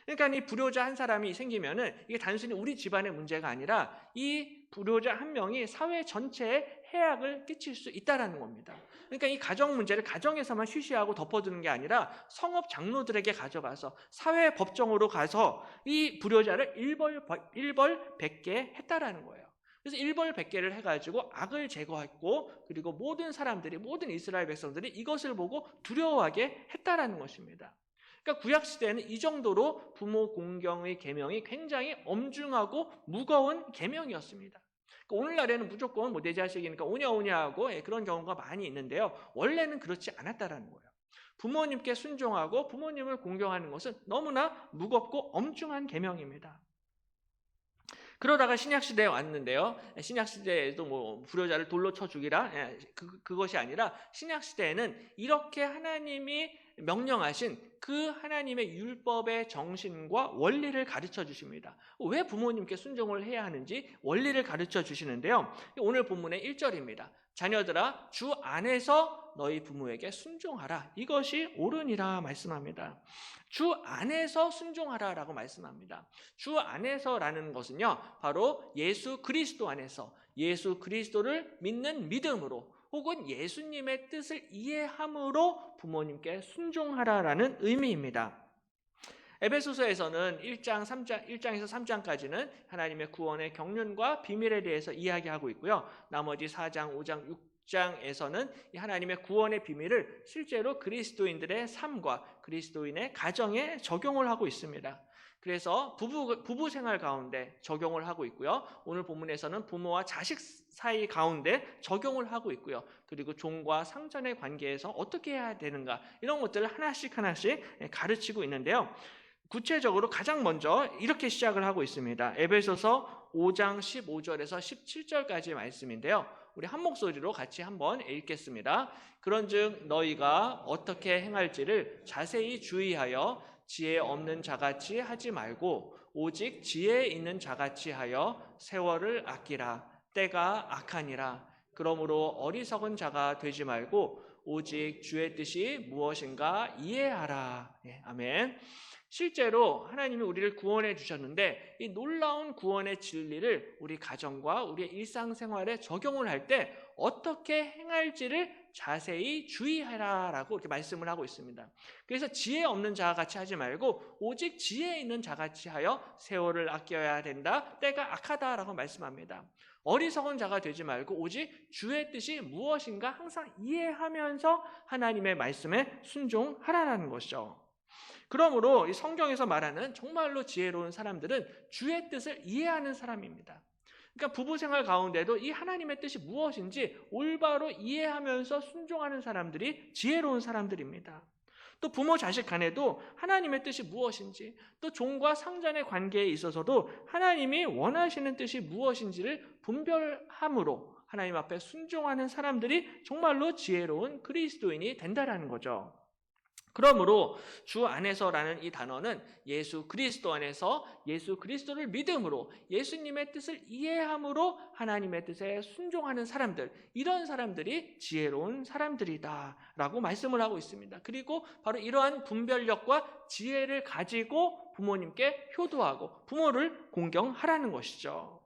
Speaker 3: 그러니까 이 불효자 한 사람이 생기면은 이게 단순히 우리 집안의 문제가 아니라 이 불효자 한 명이 사회 전체에 해악을 끼칠 수 있다라는 겁니다. 그러니까 이 가정 문제를 가정에서만 쉬쉬하고 덮어두는 게 아니라 성읍 장로들에게 가져가서 사회 법정으로 가서 이 불효자를 일벌백계 했다라는 거예요. 그래서 일벌백계를 해가지고 악을 제거했고 그리고 모든 사람들이 모든 이스라엘 백성들이 이것을 보고 두려워하게 했다라는 것입니다. 그러니까 구약시대에는 이 정도로 부모 공경의 계명이 굉장히 엄중하고 무거운 계명이었습니다. 그러니까 오늘날에는 무조건 내 자식이니까 오냐 하고 그런 경우가 많이 있는데요. 원래는 그렇지 않았다라는 거예요. 부모님께 순종하고 부모님을 공경하는 것은 너무나 무겁고 엄중한 계명입니다. 그러다가 신약시대에 왔는데요. 신약시대에도 불효자를 돌로 쳐 죽이라 그것이 아니라 신약시대에는 이렇게 하나님이 명령하신 그 하나님의 율법의 정신과 원리를 가르쳐 주십니다. 왜 부모님께 순종을 해야 하는지 원리를 가르쳐 주시는데요. 오늘 본문의 1절입니다. 자녀들아, 주 안에서 너희 부모에게 순종하라. 이것이 옳으니라 말씀합니다. 주 안에서 순종하라 라고 말씀합니다. 주 안에서라는 것은요, 바로 예수 그리스도 안에서, 예수 그리스도를 믿는 믿음으로, 혹은 예수님의 뜻을 이해함으로 부모님께 순종하라라는 의미입니다. 에베소서에서는 1장에서 3장까지는 하나님의 구원의 경륜과 비밀에 대해서 이야기하고 있고요. 나머지 4장, 5장, 6장에서는 이 하나님의 구원의 비밀을 실제로 그리스도인들의 삶과 그리스도인의 가정에 적용을 하고 있습니다. 그래서 부부 생활 가운데 적용을 하고 있고요. 오늘 본문에서는 부모와 자식 사이 가운데 적용을 하고 있고요. 그리고 종과 상전의 관계에서 어떻게 해야 되는가, 이런 것들을 하나씩 가르치고 있는데요. 구체적으로 가장 먼저 이렇게 시작을 하고 있습니다. 에베소서 5장 15절에서 17절까지 말씀인데요. 우리 한 목소리로 같이 한번 읽겠습니다. 그런즉 너희가 어떻게 행할지를 자세히 주의하여 지혜 없는 자같이 하지 말고 오직 지혜 있는 자같이 하여 세월을 아끼라. 때가 악하니라. 그러므로 어리석은 자가 되지 말고 오직 주의 뜻이 무엇인가 이해하라. 아멘. 실제로 하나님이 우리를 구원해 주셨는데 이 놀라운 구원의 진리를 우리 가정과 우리의 일상생활에 적용을 할 때 어떻게 행할지를 자세히 주의하라라고 이렇게 말씀을 하고 있습니다. 그래서 지혜 없는 자와 같이 하지 말고 오직 지혜 있는 자같이 하여 세월을 아껴야 된다. 때가 악하다라고 말씀합니다. 어리석은 자가 되지 말고 오직 주의 뜻이 무엇인가 항상 이해하면서 하나님의 말씀에 순종하라는 것이죠. 그러므로 이 성경에서 말하는 정말로 지혜로운 사람들은 주의 뜻을 이해하는 사람입니다. 그러니까 부부 생활 가운데도 이 하나님의 뜻이 무엇인지 올바로 이해하면서 순종하는 사람들이 지혜로운 사람들입니다. 또 부모 자식 간에도 하나님의 뜻이 무엇인지, 또 종과 상전의 관계에 있어서도 하나님이 원하시는 뜻이 무엇인지를 분별함으로 하나님 앞에 순종하는 사람들이 정말로 지혜로운 그리스도인이 된다라는 거죠. 그러므로 주 안에서라는 이 단어는 예수 그리스도 안에서 예수 그리스도를 믿음으로 예수님의 뜻을 이해함으로 하나님의 뜻에 순종하는 사람들, 이런 사람들이 지혜로운 사람들이다라고 말씀을 하고 있습니다. 그리고 바로 이러한 분별력과 지혜를 가지고 부모님께 효도하고 부모를 공경하라는 것이죠.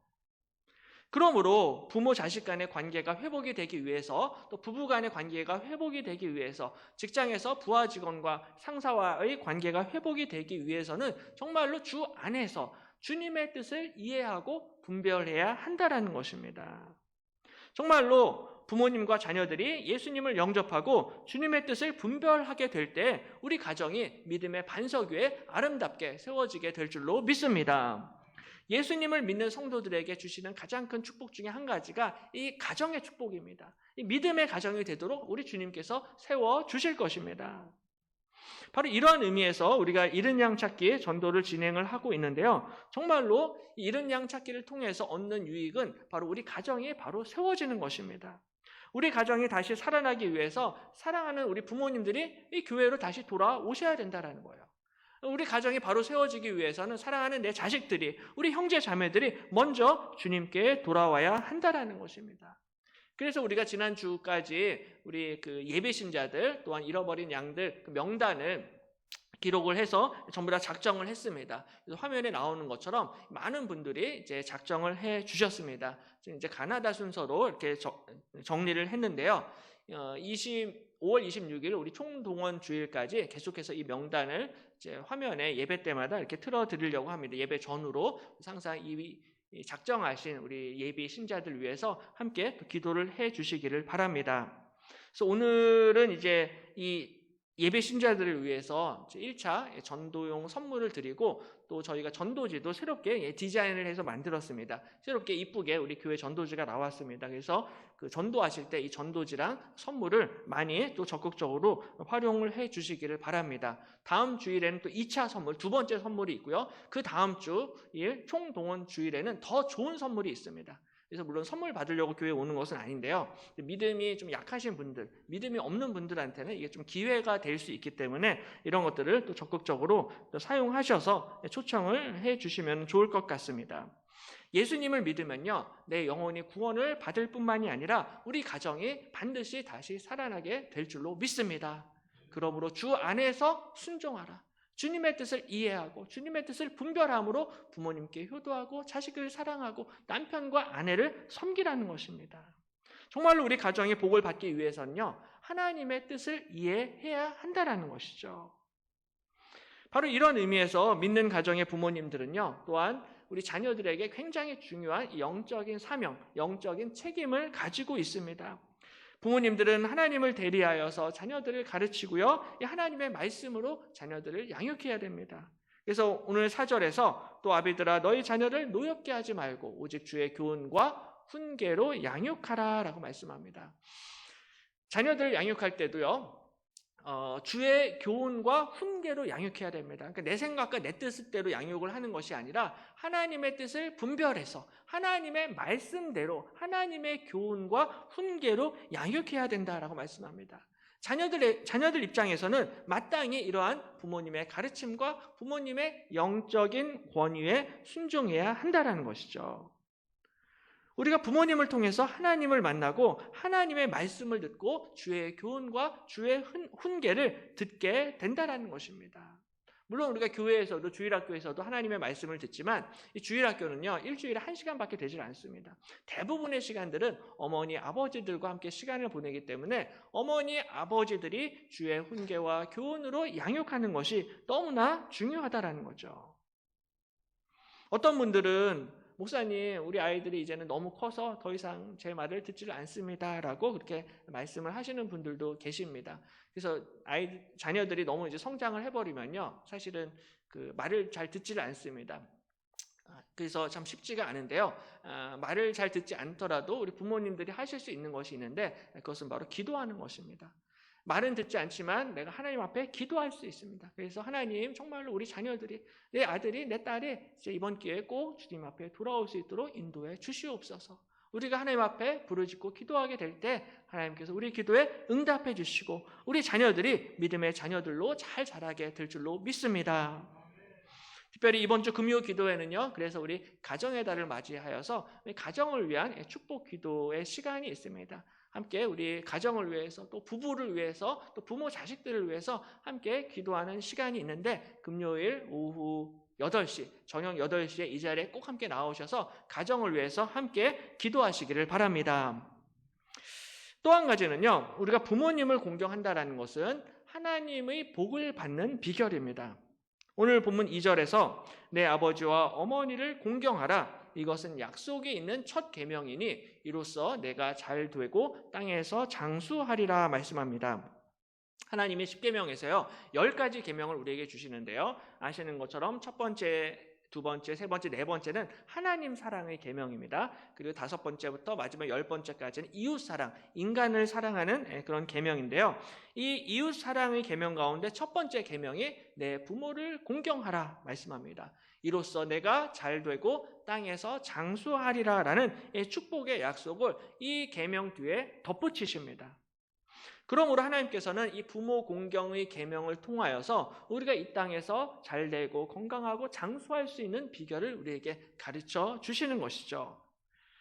Speaker 3: 그러므로 부모 자식 간의 관계가 회복이 되기 위해서, 또 부부 간의 관계가 회복이 되기 위해서, 직장에서 부하 직원과 상사와의 관계가 회복이 되기 위해서는 정말로 주 안에서 주님의 뜻을 이해하고 분별해야 한다라는 것입니다. 정말로 부모님과 자녀들이 예수님을 영접하고 주님의 뜻을 분별하게 될 때 우리 가정이 믿음의 반석 위에 아름답게 세워지게 될 줄로 믿습니다. 예수님을 믿는 성도들에게 주시는 가장 큰 축복 중에 한 가지가 이 가정의 축복입니다. 이 믿음의 가정이 되도록 우리 주님께서 세워주실 것입니다. 바로 이러한 의미에서 우리가 잃은 양 찾기 전도를 진행을 하고 있는데요. 정말로 잃은 양 찾기를 통해서 얻는 유익은 바로 우리 가정이 바로 세워지는 것입니다. 우리 가정이 다시 살아나기 위해서 사랑하는 우리 부모님들이 이 교회로 다시 돌아오셔야 된다는 거예요. 우리 가정이 바로 세워지기 위해서는 사랑하는 내 자식들이, 우리 형제 자매들이 먼저 주님께 돌아와야 한다라는 것입니다. 그래서 우리가 지난주까지 우리 그 예배 신자들 또한 잃어버린 양들 그 명단을 기록을 해서 전부 다 작정을 했습니다. 그래서 화면에 나오는 것처럼 많은 분들이 이제 작정을 해 주셨습니다. 지금 이제 가나다 순서로 이렇게 정리를 했는데요. 5월 26일 우리 총동원 주일까지 계속해서 이 명단을 이제 화면에 예배 때마다 이렇게 틀어드리려고 합니다. 예배 전후로 항상 이 작정하신 우리 예비 신자들 위해서 함께 또 기도를 해 주시기를 바랍니다. 그래서 오늘은 이제 이 예배 신자들을 위해서 1차 전도용 선물을 드리고 또 저희가 전도지도 새롭게 디자인을 해서 만들었습니다. 새롭게 이쁘게 우리 교회 전도지가 나왔습니다. 그래서 그 전도하실 때 이 전도지랑 선물을 많이 또 적극적으로 활용을 해 주시기를 바랍니다. 다음 주일에는 또 2차 선물, 두 번째 선물이 있고요. 그 다음 주일 총동원 주일에는 더 좋은 선물이 있습니다. 그래서 물론 선물 받으려고 교회에 오는 것은 아닌데요. 믿음이 좀 약하신 분들, 믿음이 없는 분들한테는 이게 좀 기회가 될 수 있기 때문에 이런 것들을 또 적극적으로 또 사용하셔서 초청을 해 주시면 좋을 것 같습니다. 예수님을 믿으면요, 내 영혼이 구원을 받을 뿐만이 아니라 우리 가정이 반드시 다시 살아나게 될 줄로 믿습니다. 그러므로 주 안에서 순종하라. 주님의 뜻을 이해하고 주님의 뜻을 분별함으로 부모님께 효도하고 자식을 사랑하고 남편과 아내를 섬기라는 것입니다. 정말로 우리 가정이 복을 받기 위해서는요, 하나님의 뜻을 이해해야 한다는 것이죠. 바로 이런 의미에서 믿는 가정의 부모님들은요, 또한 우리 자녀들에게 굉장히 중요한 영적인 사명, 영적인 책임을 가지고 있습니다. 부모님들은 하나님을 대리하여서 자녀들을 가르치고요, 이 하나님의 말씀으로 자녀들을 양육해야 됩니다. 그래서 오늘 4절에서 또 아비들아 너희 자녀를 노엽게 하지 말고 오직 주의 교훈과 훈계로 양육하라 라고 말씀합니다. 자녀들을 양육할 때도요, 주의 교훈과 훈계로 양육해야 됩니다. 그러니까 내 생각과 내 뜻대로 양육을 하는 것이 아니라 하나님의 뜻을 분별해서 하나님의 말씀대로 하나님의 교훈과 훈계로 양육해야 된다라고 말씀합니다. 자녀들 입장에서는 마땅히 이러한 부모님의 가르침과 부모님의 영적인 권위에 순종해야 한다라는 것이죠. 우리가 부모님을 통해서 하나님을 만나고 하나님의 말씀을 듣고 주의 교훈과 주의 훈계를 듣게 된다는 것입니다. 물론 우리가 교회에서도 주일학교에서도 하나님의 말씀을 듣지만 이 주일학교는요, 일주일에 1시간밖에 되질 않습니다. 대부분의 시간들은 어머니, 아버지들과 함께 시간을 보내기 때문에 어머니, 아버지들이 주의 훈계와 교훈으로 양육하는 것이 너무나 중요하다는 거죠. 어떤 분들은 목사님, 우리 아이들이 이제는 너무 커서 더 이상 제 말을 듣지를 않습니다라고 그렇게 말씀을 하시는 분들도 계십니다. 그래서 자녀들이 너무 이제 성장을 해버리면요, 사실은 그 말을 잘 듣지를 않습니다. 그래서 참 쉽지가 않은데요. 말을 잘 듣지 않더라도 우리 부모님들이 하실 수 있는 것이 있는데 그것은 바로 기도하는 것입니다. 말은 듣지 않지만 내가 하나님 앞에 기도할 수 있습니다. 그래서 하나님, 정말로 우리 자녀들이, 내 아들이, 내 딸이 이제 이번 기회에 꼭 주님 앞에 돌아올 수 있도록 인도해 주시옵소서. 우리가 하나님 앞에 부르짖고 기도하게 될 때 하나님께서 우리 기도에 응답해 주시고 우리 자녀들이 믿음의 자녀들로 잘 자라게 될 줄로 믿습니다. 특별히 이번 주 금요 기도회는요, 그래서 우리 가정의 달을 맞이하여서 가정을 위한 축복 기도의 시간이 있습니다. 함께 우리 가정을 위해서 또 부부를 위해서 또 부모 자식들을 위해서 함께 기도하는 시간이 있는데 금요일 오후 8시, 저녁 8시에 이 자리에 꼭 함께 나오셔서 가정을 위해서 함께 기도하시기를 바랍니다. 또 한 가지는요, 우리가 부모님을 공경한다는 것은 하나님의 복을 받는 비결입니다. 오늘 본문 2절에서 내 아버지와 어머니를 공경하라. 이것은 약속이 있는 첫 계명이니 이로써 내가 잘 되고 땅에서 장수하리라 말씀합니다. 하나님이 10계명에서요 10가지 계명을 우리에게 주시는데요, 아시는 것처럼 첫 번째, 두 번째, 세 번째, 네 번째는 하나님 사랑의 계명입니다. 그리고 5번째부터 마지막 10번째까지는 이웃 사랑, 인간을 사랑하는 그런 계명인데요, 이 이웃 사랑의 계명 가운데 첫 번째 계명이 내 부모를 공경하라 말씀합니다. 이로써 내가 잘 되고 땅에서 장수하리라 라는 축복의 약속을 이 계명 뒤에 덧붙이십니다. 그러므로 하나님께서는 이 부모 공경의 계명을 통하여서 우리가 이 땅에서 잘 되고 건강하고 장수할 수 있는 비결을 우리에게 가르쳐 주시는 것이죠.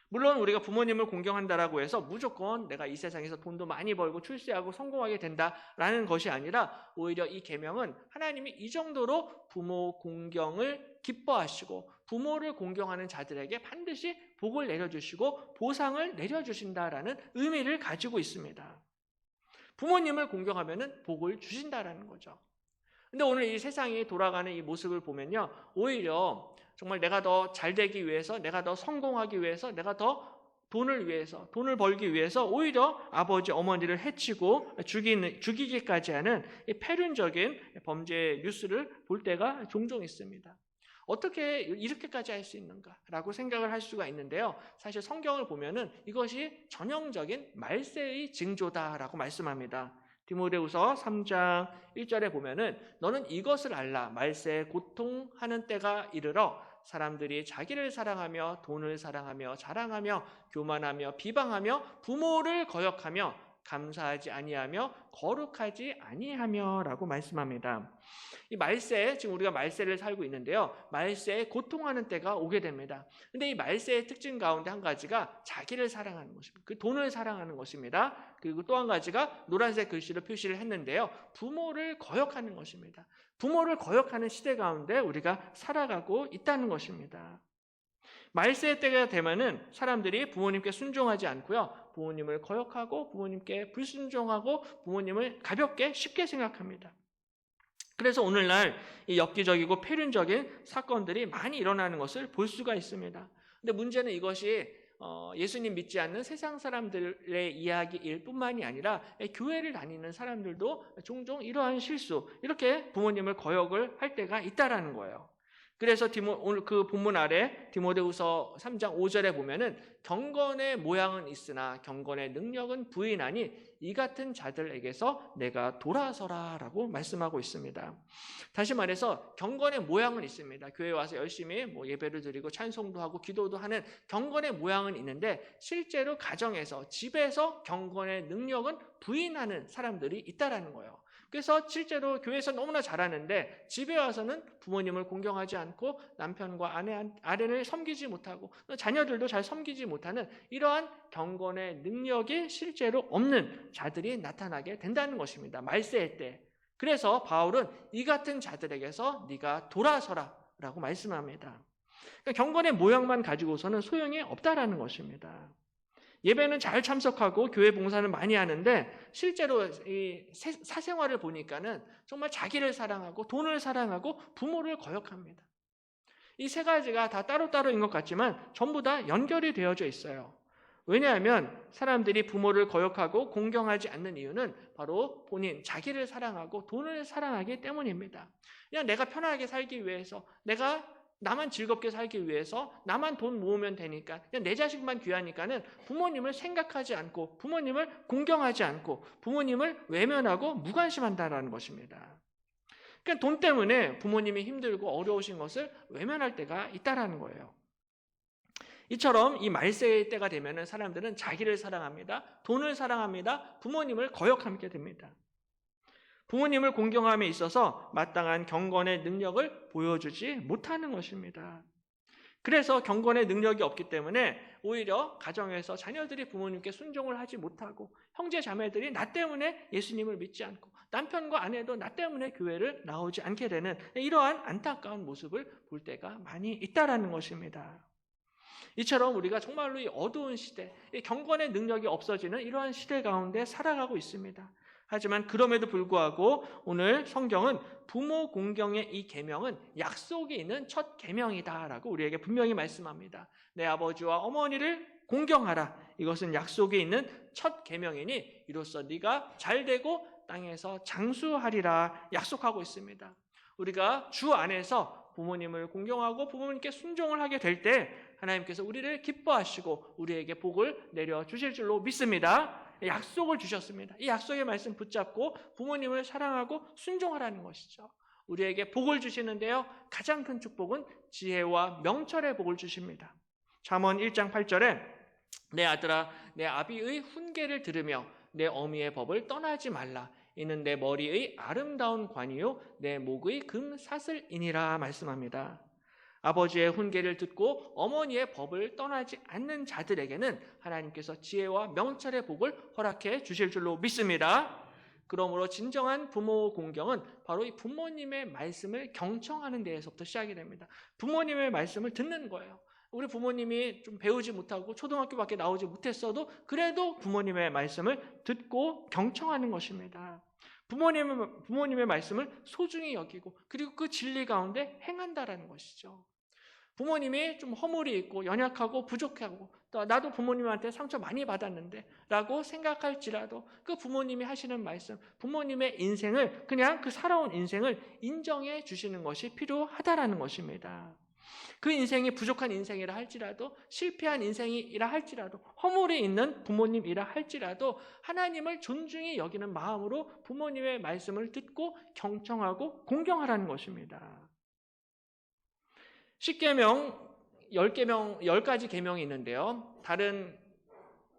Speaker 3: 물론 우리가 부모님을 공경한다라고 해서 무조건 내가 이 세상에서 돈도 많이 벌고 출세하고 성공하게 된다라는 것이 아니라 오히려 이 계명은 하나님이 이 정도로 부모 공경을 기뻐하시고 부모를 공경하는 자들에게 반드시 복을 내려주시고 보상을 내려주신다라는 의미를 가지고 있습니다. 부모님을 공경하면은 복을 주신다라는 거죠. 근데 오늘 이 세상이 돌아가는 이 모습을 보면요, 오히려 정말 내가 더 잘 되기 위해서, 내가 더 성공하기 위해서, 내가 더 돈을 벌기 위해서 오히려 아버지, 어머니를 해치고 죽이기까지 하는 이 패륜적인 범죄 뉴스를 볼 때가 종종 있습니다. 어떻게 이렇게까지 할 수 있는가라고 생각을 할 수가 있는데요, 사실 성경을 보면은 이것이 전형적인 말세의 징조다라고 말씀합니다. 디모데후서 3장 1절에 보면은 너는 이것을 알라. 말세에 고통하는 때가 이르러 사람들이 자기를 사랑하며 돈을 사랑하며 자랑하며 교만하며 비방하며 부모를 거역하며 감사하지 아니하며 거룩하지 아니하며라고 말씀합니다. 이 말세, 지금 우리가 말세를 살고 있는데요. 말세에 고통하는 때가 오게 됩니다. 근데 이 말세의 특징 가운데 한 가지가 자기를 사랑하는 것입니다. 그 돈을 사랑하는 것입니다. 그리고 또 한 가지가 노란색 글씨로 표시를 했는데요. 부모를 거역하는 것입니다. 부모를 거역하는 시대 가운데 우리가 살아가고 있다는 것입니다. 말세의 때가 되면은 사람들이 부모님께 순종하지 않고요. 부모님을 거역하고 부모님께 불순종하고 부모님을 가볍게 쉽게 생각합니다. 그래서 오늘날 이 엽기적이고 폐륜적인 사건들이 많이 일어나는 것을 볼 수가 있습니다. 근데 문제는 이것이 예수님 믿지 않는 세상 사람들의 이야기일 뿐만이 아니라 교회를 다니는 사람들도 종종 이러한 실수, 이렇게 부모님을 거역을 할 때가 있다라는 거예요. 그래서 오늘 그 본문 아래 디모데후서 3장 5절에 보면은 경건의 모양은 있으나 경건의 능력은 부인하니 이 같은 자들에게서 내가 돌아서라라고 말씀하고 있습니다. 다시 말해서 경건의 모양은 있습니다. 교회에 와서 열심히 예배를 드리고 찬송도 하고 기도도 하는 경건의 모양은 있는데 실제로 가정에서 집에서 경건의 능력은 부인하는 사람들이 있다라는 거예요. 그래서 실제로 교회에서 너무나 잘하는데 집에 와서는 부모님을 공경하지 않고 남편과 아내를 섬기지 못하고 자녀들도 잘 섬기지 못하는 이러한 경건의 능력이 실제로 없는 자들이 나타나게 된다는 것입니다. 말세의 때. 그래서 바울은 이 같은 자들에게서 네가 돌아서라 라고 말씀합니다. 그러니까 경건의 모양만 가지고서는 소용이 없다라는 것입니다. 예배는 잘 참석하고 교회 봉사는 많이 하는데 실제로 이 사생활을 보니까는 정말 자기를 사랑하고 돈을 사랑하고 부모를 거역합니다. 이 세 가지가 다 따로따로인 것 같지만 전부 다 연결이 되어져 있어요. 왜냐하면 사람들이 부모를 거역하고 공경하지 않는 이유는 바로 본인, 자기를 사랑하고 돈을 사랑하기 때문입니다. 그냥 내가 편하게 살기 위해서, 나만 즐겁게 살기 위해서 나만 돈 모으면 되니까 그냥 내 자식만 귀하니까는 부모님을 생각하지 않고 부모님을 공경하지 않고 부모님을 외면하고 무관심한다라는 것입니다. 그러니까 돈 때문에 부모님이 힘들고 어려우신 것을 외면할 때가 있다라는 거예요. 이처럼 이 말세의 때가 되면은 사람들은 자기를 사랑합니다. 돈을 사랑합니다. 부모님을 거역하게 됩니다. 부모님을 공경함에 있어서 마땅한 경건의 능력을 보여주지 못하는 것입니다. 그래서 경건의 능력이 없기 때문에 오히려 가정에서 자녀들이 부모님께 순종을 하지 못하고 형제 자매들이 나 때문에 예수님을 믿지 않고 남편과 아내도 나 때문에 교회를 나오지 않게 되는 이러한 안타까운 모습을 볼 때가 많이 있다라는 것입니다. 이처럼 우리가 정말로 이 어두운 시대, 이 경건의 능력이 없어지는 이러한 시대 가운데 살아가고 있습니다. 하지만 그럼에도 불구하고 오늘 성경은 부모 공경의 이 계명은 약속이 있는 첫 계명이다라고 우리에게 분명히 말씀합니다. 내 아버지와 어머니를 공경하라. 이것은 약속이 있는 첫 계명이니 이로써 네가 잘되고 땅에서 장수하리라 약속하고 있습니다. 우리가 주 안에서 부모님을 공경하고 부모님께 순종을 하게 될 때 하나님께서 우리를 기뻐하시고 우리에게 복을 내려주실 줄로 믿습니다. 약속을 주셨습니다. 이 약속의 말씀 붙잡고 부모님을 사랑하고 순종하라는 것이죠. 우리에게 복을 주시는데요. 가장 큰 축복은 지혜와 명철의 복을 주십니다. 잠언 1장 8절에 내 아들아 내 아비의 훈계를 들으며 내 어미의 법을 떠나지 말라. 이는 내 머리의 아름다운 관이요 내 목의 금사슬이니라 말씀합니다. 아버지의 훈계를 듣고 어머니의 법을 떠나지 않는 자들에게는 하나님께서 지혜와 명철의 복을 허락해 주실 줄로 믿습니다. 그러므로 진정한 부모 공경은 바로 이 부모님의 말씀을 경청하는 데에서부터 시작이 됩니다. 부모님의 말씀을 듣는 거예요. 우리 부모님이 좀 배우지 못하고 초등학교밖에 나오지 못했어도 그래도 부모님의 말씀을 듣고 경청하는 것입니다. 부모님의 말씀을 소중히 여기고 그리고 그 진리 가운데 행한다라는 것이죠. 부모님이 좀 허물이 있고 연약하고 부족하고 또 나도 부모님한테 상처 많이 받았는데 라고 생각할지라도 그 부모님이 하시는 말씀, 부모님의 인생을 그냥 그 살아온 인생을 인정해 주시는 것이 필요하다라는 것입니다. 그 인생이 부족한 인생이라 할지라도 실패한 인생이라 할지라도 허물이 있는 부모님이라 할지라도 하나님을 존중히 여기는 마음으로 부모님의 말씀을 듣고 경청하고 공경하라는 것입니다. 10계명, 10가지 계명이 있는데요. 다른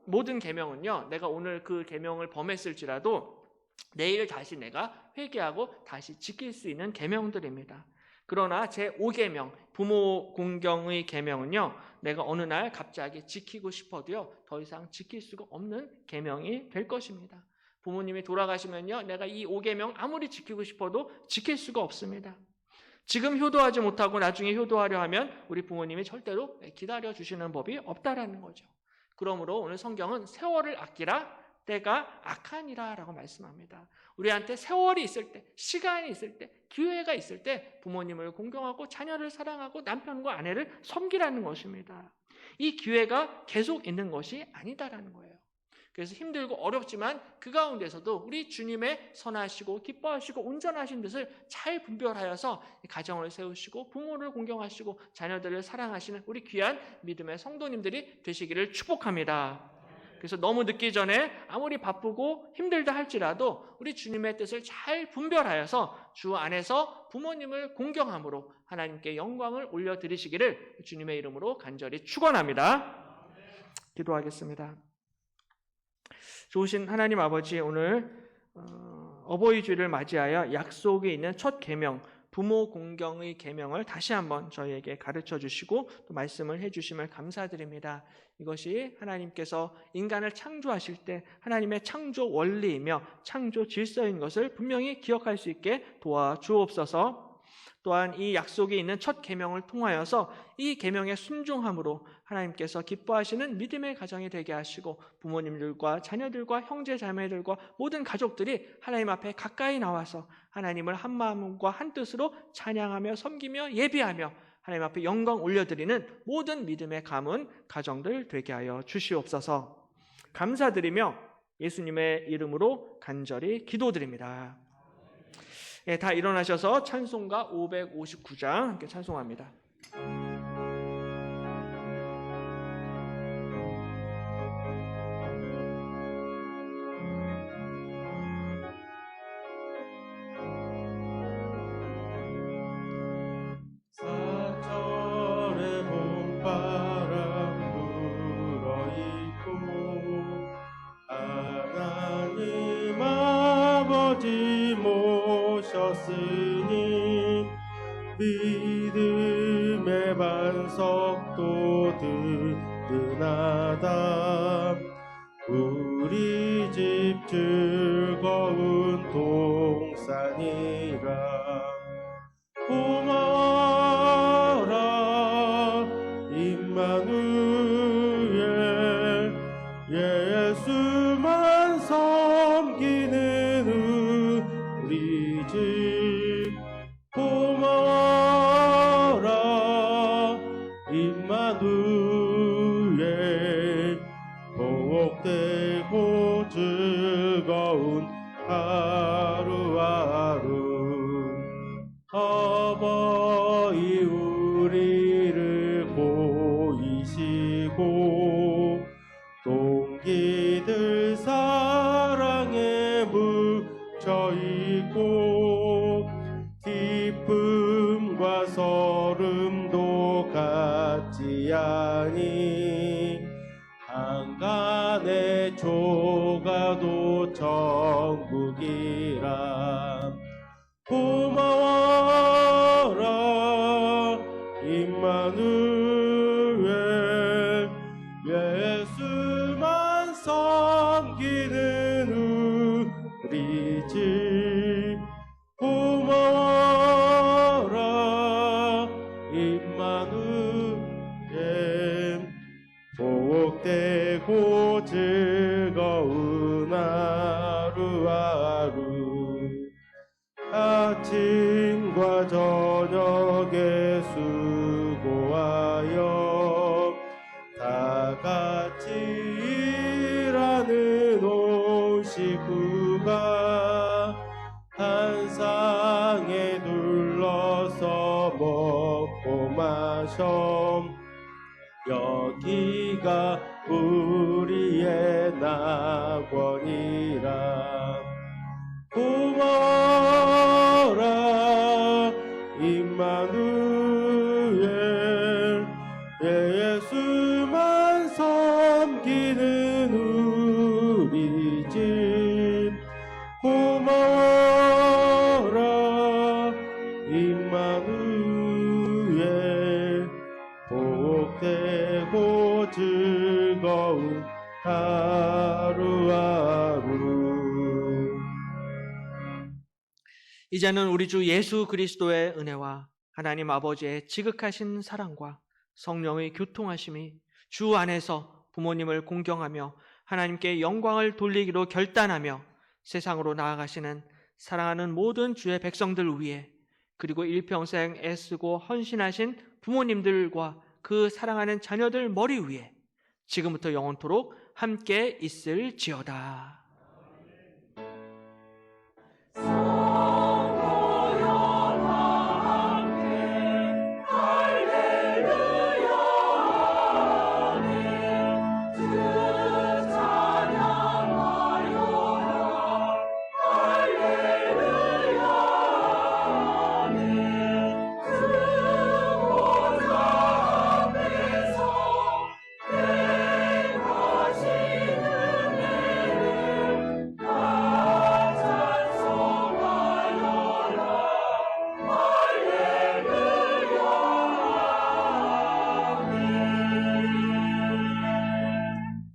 Speaker 3: 모든 계명은요, 내가 오늘 그 계명을 범했을지라도 내일 다시 내가 회개하고 다시 지킬 수 있는 계명들입니다. 그러나 제5계명, 부모 공경의 계명은요, 내가 어느 날 갑자기 지키고 싶어도요, 더 이상 지킬 수가 없는 계명이 될 것입니다. 부모님이 돌아가시면요, 내가 이 5계명 아무리 지키고 싶어도 지킬 수가 없습니다. 지금 효도하지 못하고 나중에 효도하려 하면 우리 부모님이 절대로 기다려 주시는 법이 없다라는 거죠. 그러므로 오늘 성경은 세월을 아끼라, 때가 악하니라 라고 말씀합니다. 우리한테 세월이 있을 때, 시간이 있을 때, 기회가 있을 때 부모님을 공경하고 자녀를 사랑하고 남편과 아내를 섬기라는 것입니다. 이 기회가 계속 있는 것이 아니다라는 거예요. 그래서 힘들고 어렵지만 그 가운데서도 우리 주님의 선하시고 기뻐하시고 온전하신 뜻을 잘 분별하여서 가정을 세우시고 부모를 공경하시고 자녀들을 사랑하시는 우리 귀한 믿음의 성도님들이 되시기를 축복합니다. 그래서 너무 늦기 전에 아무리 바쁘고 힘들다 할지라도 우리 주님의 뜻을 잘 분별하여서 주 안에서 부모님을 공경함으로 하나님께 영광을 올려드리시기를 주님의 이름으로 간절히 축원합니다. 기도하겠습니다. 좋으신 하나님 아버지, 오늘 어버이 주일을 맞이하여 약속이 있는 첫 계명, 부모 공경의 계명을 다시 한번 저희에게 가르쳐 주시고 또 말씀을 해주심을 감사드립니다. 이것이 하나님께서 인간을 창조하실 때 하나님의 창조 원리이며 창조 질서인 것을 분명히 기억할 수 있게 도와주옵소서. 또한 이 약속이 있는 첫 계명을 통하여서 이 계명에 순종함으로 하나님께서 기뻐하시는 믿음의 가정이 되게 하시고 부모님들과 자녀들과 형제 자매들과 모든 가족들이 하나님 앞에 가까이 나와서 하나님을 한 마음과 한 뜻으로 찬양하며 섬기며 예비하며 하나님 앞에 영광 올려드리는 모든 믿음의 가문 가정들 되게 하여 주시옵소서. 감사드리며 예수님의 이름으로 간절히 기도드립니다. 예, 다 일어나셔서 찬송가 559장 함께 찬송합니다.
Speaker 1: 사철의 봄바람 불어있고 하나님 아버지 모셨으니 믿음의 반석도 든든하다. 우리 집 즐거운 동산이라. 고마워라 임마누엘, 예수만 섬기는 우리 집. 고마워라 임마누엘, 복되고 즐거운 하루하루. 어버이 우리를 보이시고 동기들 사랑에 묻혀있고 기쁨과 서름도 같지 아니 한간의 조가도 천국이라. 고마워라 임마누엘, 예수만 섬기는 우리 집. 고마워라 임마누엘, 복되고 즐거운 하루하루. 아침과 저녁에 수고하여 다 같이 일하는 온 식구가 한 상에 둘러서 먹고 마셔. 여기가 우리의 낙원이라. 고마워라 임마누엘, 섬기는 우리 집 고마워라 임마누엘 복되고 즐거운 하루하루.
Speaker 3: 이제는 우리 주 예수 그리스도의 은혜와 하나님 아버지의 지극하신 사랑과 성령의 교통하심이 주 안에서 부모님을 공경하며 하나님께 영광을 돌리기로 결단하며 세상으로 나아가시는 사랑하는 모든 주의 백성들 위해, 그리고 일평생 애쓰고 헌신하신 부모님들과 그 사랑하는 자녀들 머리 위에 지금부터 영원토록 함께 있을지어다.